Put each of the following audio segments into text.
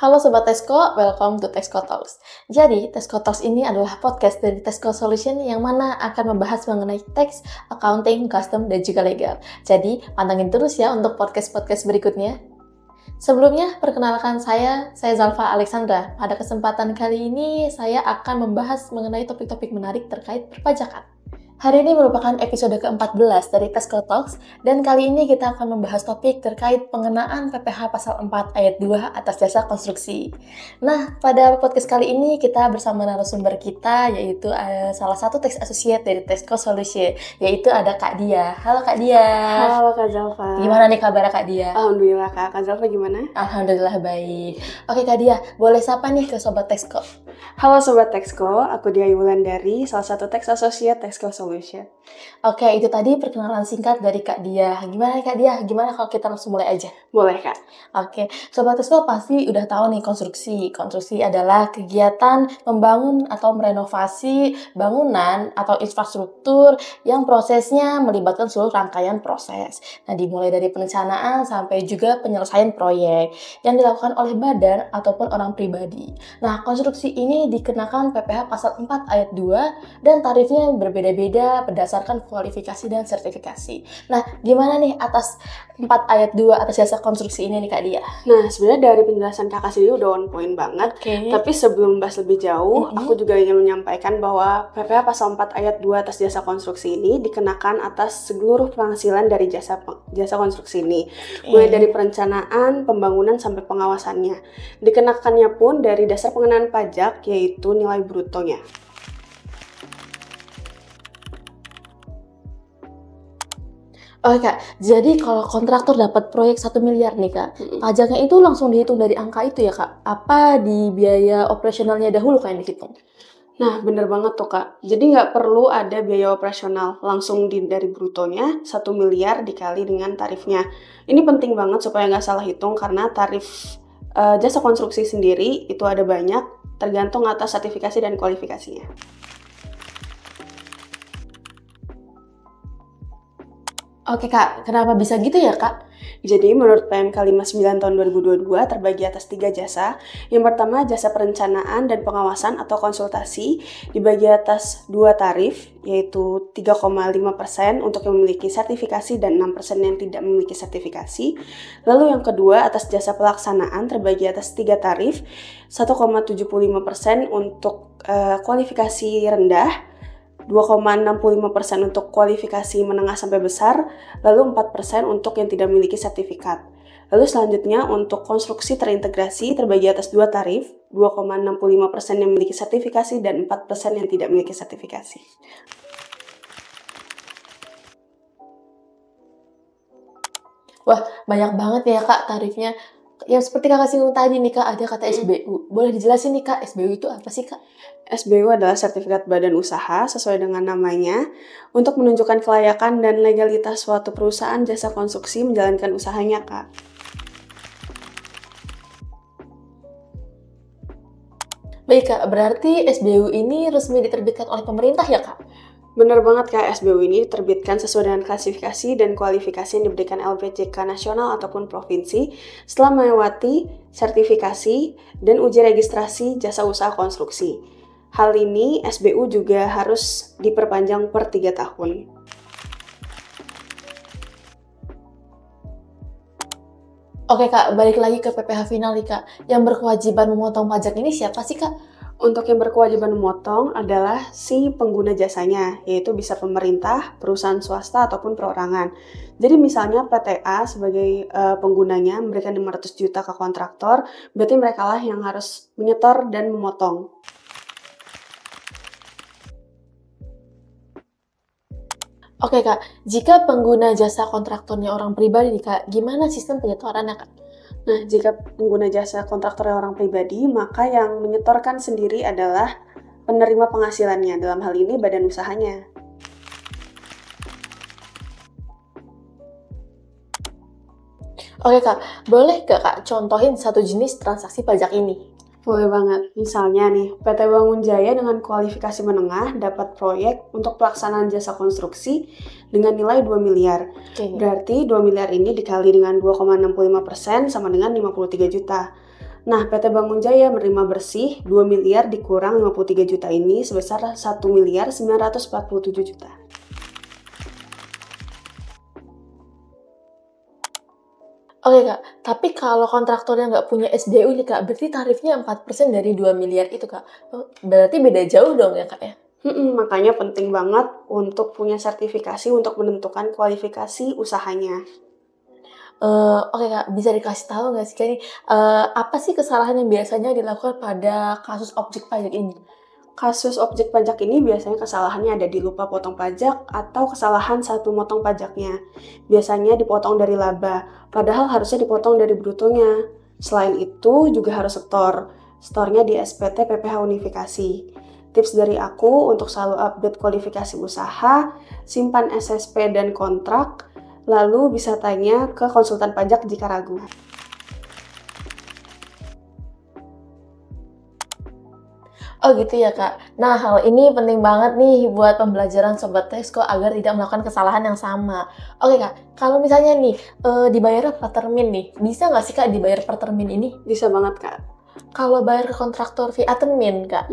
Halo Sobat Tesco, welcome to Tesco Talks. Jadi, Tesco Talks ini adalah podcast dari Tesco Solution yang mana akan membahas mengenai tax, accounting, custom, dan juga legal. Jadi, pantengin terus ya untuk podcast-podcast berikutnya. Sebelumnya, perkenalkan saya Zalfa Alexandra. Pada kesempatan kali ini, saya akan membahas mengenai topik-topik menarik terkait perpajakan. Hari ini merupakan episode ke-14 dari Tesco Talks, dan kali ini kita akan membahas topik terkait pengenaan PPh Pasal 4 Ayat 2 atas jasa konstruksi. Nah, pada podcast kali ini kita bersama narasumber kita, yaitu salah satu tax associate dari Tesco Solution, yaitu ada Kak Dia. Halo Kak Dia. Halo Kak Zalfa. Gimana nih kabar Kak Dia? Alhamdulillah Kak. Kak Zalfa gimana? Alhamdulillah baik. Oke Kak Dia, boleh sapa nih ke Sobat Tesco? Halo Sobat Tesco, aku Dia Wulandari, salah satu tax associate Tesco Solution. Oke, itu tadi perkenalan singkat dari Kak Dia. Gimana Kak Dia? Gimana kalau kita langsung mulai aja? Boleh Kak. Oke, Sobat Tesco pasti udah tahu nih konstruksi. Konstruksi adalah kegiatan membangun atau merenovasi bangunan atau infrastruktur yang prosesnya melibatkan seluruh rangkaian proses. Nah, dimulai dari perencanaan sampai juga penyelesaian proyek yang dilakukan oleh badan ataupun orang pribadi. Nah, konstruksi ini dikenakan PPh Pasal 4 Ayat 2 dan tarifnya berbeda-beda berdasarkan kualifikasi dan sertifikasi. Nah, gimana nih atas 4 Ayat 2 atas jasa konstruksi ini nih Kak Dia? Nah, sebenarnya dari penjelasan kakak sendiri udah on point banget. Tapi sebelum bahas lebih jauh, aku juga ingin menyampaikan bahwa PPh Pasal 4 Ayat 2 atas jasa konstruksi ini dikenakan atas seluruh penghasilan dari jasa konstruksi ini. Mulai dari perencanaan, pembangunan, sampai pengawasannya. Dikenakannya pun dari dasar pengenaan pajak, yaitu nilai brutonya. Oke Kak, jadi kalau kontraktor dapat proyek 1 miliar nih Kak, pajaknya itu langsung dihitung dari angka itu ya Kak? Apa di biaya operasionalnya dahulu Kak yang dihitung? Nah, bener banget tuh Kak. Jadi nggak perlu ada biaya operasional, langsung dari brutonya 1 miliar dikali dengan tarifnya. Ini penting banget supaya nggak salah hitung karena tarif jasa konstruksi sendiri itu ada banyak, tergantung atas sertifikasi dan kualifikasinya. Oke Kak, kenapa bisa gitu ya Kak? Jadi menurut PMK 59 tahun 2022 terbagi atas 3 jasa. Yang pertama jasa perencanaan dan pengawasan atau konsultasi dibagi atas 2 tarif, yaitu 3,5% untuk yang memiliki sertifikasi dan 6% yang tidak memiliki sertifikasi. Lalu yang kedua atas jasa pelaksanaan terbagi atas 3 tarif, 1,75% untuk kualifikasi rendah, 2,65% untuk kualifikasi menengah sampai besar, lalu 4% untuk yang tidak memiliki sertifikat. Lalu selanjutnya untuk konstruksi terintegrasi terbagi atas 2 tarif, 2,65% yang memiliki sertifikasi dan 4% yang tidak memiliki sertifikasi. Wah, banyak banget ya Kak tarifnya. Yang seperti Kakak singgung tadi nih Kak, ada kata SBU. Boleh dijelasin nih Kak, SBU itu apa sih Kak? SBU adalah Sertifikat Badan Usaha sesuai dengan namanya untuk menunjukkan kelayakan dan legalitas suatu perusahaan jasa konstruksi menjalankan usahanya Kak. Baik Kak, berarti SBU ini resmi diterbitkan oleh pemerintah ya Kak? Benar banget Kak, SBU ini diterbitkan sesuai dengan klasifikasi dan kualifikasi yang diberikan LPJK nasional ataupun provinsi setelah melewati sertifikasi dan uji registrasi jasa usaha konstruksi. Hal ini SBU juga harus diperpanjang per 3 tahun. Oke Kak, balik lagi ke PPh final nih Kak. Yang berkewajiban memotong pajak ini siapa sih Kak? Untuk yang berkewajiban memotong adalah si pengguna jasanya, yaitu bisa pemerintah, perusahaan swasta, ataupun perorangan. Jadi misalnya PTA sebagai penggunanya memberikan 500 juta ke kontraktor, berarti mereka lah yang harus menyetor dan memotong. Oke Kak, jika pengguna jasa kontraktornya orang pribadi nih Kak, gimana sistem penyetorannya Kak? Nah, jika pengguna jasa kontraktor orang pribadi, maka yang menyetorkan sendiri adalah penerima penghasilannya, dalam hal ini badan usahanya. Oke Kak, boleh gak Kak contohin satu jenis transaksi pajak ini? Boleh banget. Misalnya nih, PT Bangun Jaya dengan kualifikasi menengah dapat proyek untuk pelaksanaan jasa konstruksi dengan nilai 2 miliar. Okay. Berarti 2 miliar ini dikali dengan 2,65% sama dengan 53 juta. Nah, PT Bangun Jaya menerima bersih 2 miliar dikurang 53 juta ini sebesar 1 miliar 947 juta. Oke Kak, tapi kalau kontraktornya nggak punya SDU nih Kak, berarti tarifnya 4% dari 2 miliar itu Kak. Oh, berarti beda jauh dong ya Kak ya? Makanya penting banget untuk punya sertifikasi untuk menentukan kualifikasi usahanya. Oke Kak, bisa dikasih tahu nggak sih Kak ini, apa sih kesalahan yang biasanya dilakukan pada kasus objek pajak ini? Kasus objek pajak ini biasanya kesalahannya ada di lupa potong pajak atau kesalahan saat memotong pajaknya. Biasanya dipotong dari laba, padahal harusnya dipotong dari brutonya. Selain itu juga harus setor. Setornya di SPT PPh Unifikasi. Tips dari aku untuk selalu update kualifikasi usaha, simpan SSP dan kontrak, lalu bisa tanya ke konsultan pajak jika ragu. Oh gitu ya Kak. Nah hal ini penting banget nih buat pembelajaran Sobat Tesko agar tidak melakukan kesalahan yang sama. Oke Kak, kalau misalnya nih dibayar per termin nih, bisa nggak sih Kak dibayar per termin ini? Bisa banget, Kak. Kalau bayar ke kontraktor via termin Kak,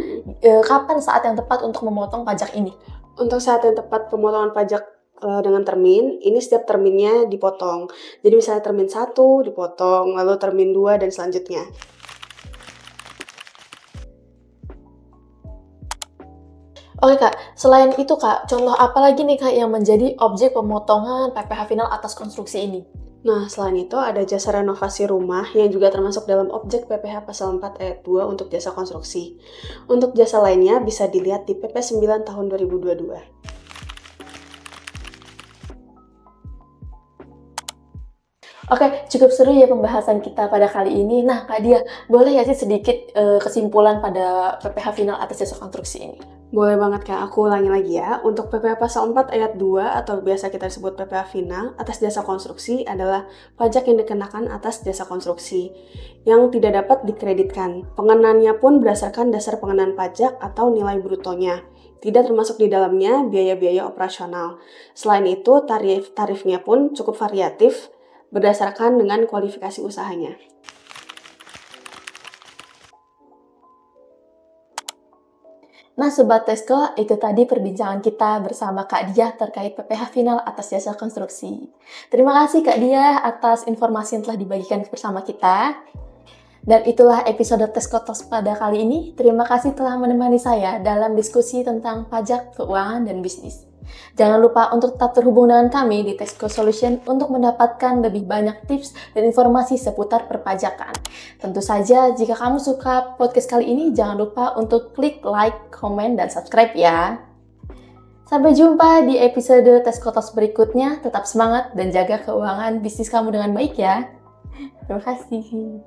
kapan saat yang tepat untuk memotong pajak ini? Untuk saat yang tepat pemotongan pajak dengan termin, ini setiap terminnya dipotong. Jadi misalnya termin 1 dipotong, lalu termin 2 dan selanjutnya. Oke Kak, selain itu Kak, contoh apa lagi nih Kak yang menjadi objek pemotongan PPh final atas konstruksi ini? Nah, selain itu ada jasa renovasi rumah yang juga termasuk dalam objek PPh pasal 4 ayat 2 untuk jasa konstruksi. Untuk jasa lainnya bisa dilihat di PP 9 tahun 2022. Oke, cukup seru ya pembahasan kita pada kali ini. Nah Kak Dia, boleh ya sih sedikit kesimpulan pada PPh final atas jasa konstruksi ini? Boleh banget Kak, aku ulangi lagi ya. Untuk PPh pasal 4 ayat 2 atau biasa kita sebut PPh final atas jasa konstruksi adalah pajak yang dikenakan atas jasa konstruksi yang tidak dapat dikreditkan. Pengenaannya pun berdasarkan dasar pengenaan pajak atau nilai brutonya. Tidak termasuk di dalamnya biaya-biaya operasional. Selain itu, tarifnya pun cukup variatif berdasarkan dengan kualifikasi usahanya. Nah Sobat Tesko, itu tadi perbincangan kita bersama Kak Dia terkait PPh final atas jasa konstruksi. Terima kasih Kak Dia atas informasi yang telah dibagikan bersama kita. Dan itulah episode Tesko Talks pada kali ini. Terima kasih telah menemani saya dalam diskusi tentang pajak, keuangan, dan bisnis. Jangan lupa untuk tetap terhubung dengan kami di Tesko Solution untuk mendapatkan lebih banyak tips dan informasi seputar perpajakan. Tentu saja, jika kamu suka podcast kali ini, jangan lupa untuk klik like, komen, dan subscribe ya. Sampai jumpa di episode Tesko Talks berikutnya. Tetap semangat dan jaga keuangan bisnis kamu dengan baik ya. Terima kasih.